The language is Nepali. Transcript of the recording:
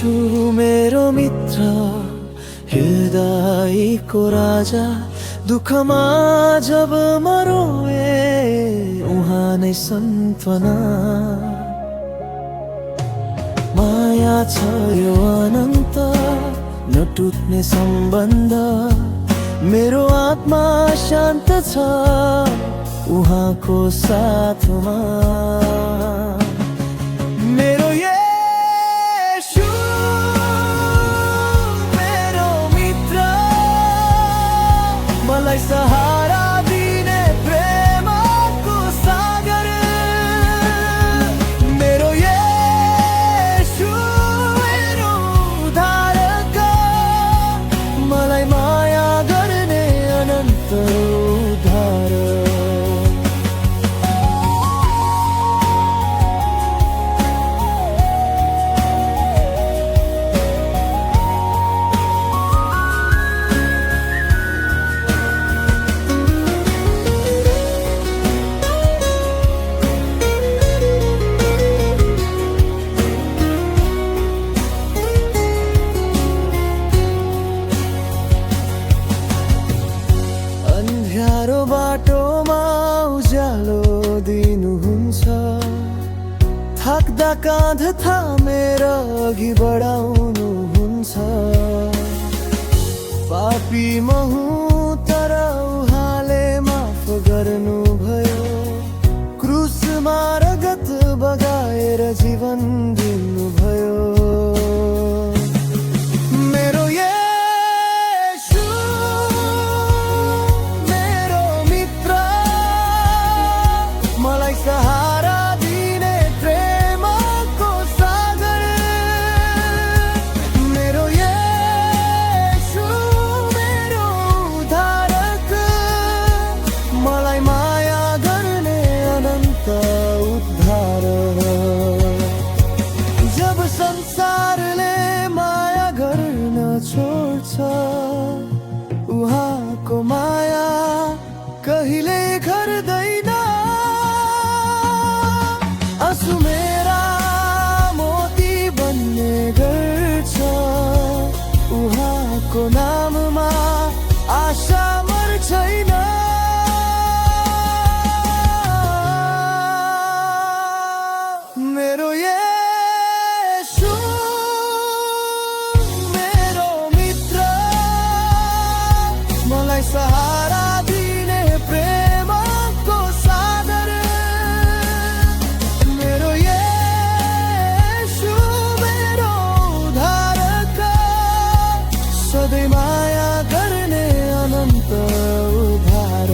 येशू मेरो मित्र, हृदयको राजा, दुःखमा जब म रोए उहाँ नै सन्त्वना। माया छ यो अनन्त नटुट्ने सम्बन्ध, मेरो आत्मा शान्त छ उहाँको साथमा। मेरो येशू मेरो मित्र, मलाई सहारा दिने प्रेमको सागर। मेरो येशू मेरो उद्धारक, मलाई माया गर्ने अनन्त उद्धार। अन्ध्यारो बाटोमा उज्यालो दिनुहुन्छ, थाक्दा काँध थामेर अघि बढाउनुहुन्छ। पापी म हुँ तर उहाँले माफ गर्नुभयो, क्रुसमा रगत बगाएर जीवन दिनुभयो। मेरो येशू मेरो मित्र, मलाई सहारा दिने प्रेमको सागर। मेरो येशू मेरो उद्धारक, मलाई माया गर्ने अनन्त उद्धार। जब संसारले माया गर्न छोड्छ, उहाँको माया कहिले घट्दैन। आँसु मेरा मोती बन्ने गर्छ, उहाँको नाममा आशा मर्छैन। मेरो येशू मेरो मित्र, मलाई सहारा दिने प्रेमको सागर। मेरो येशू मेरो उद्धारक, सधैँ माया गर्ने अनन्त उद्धार।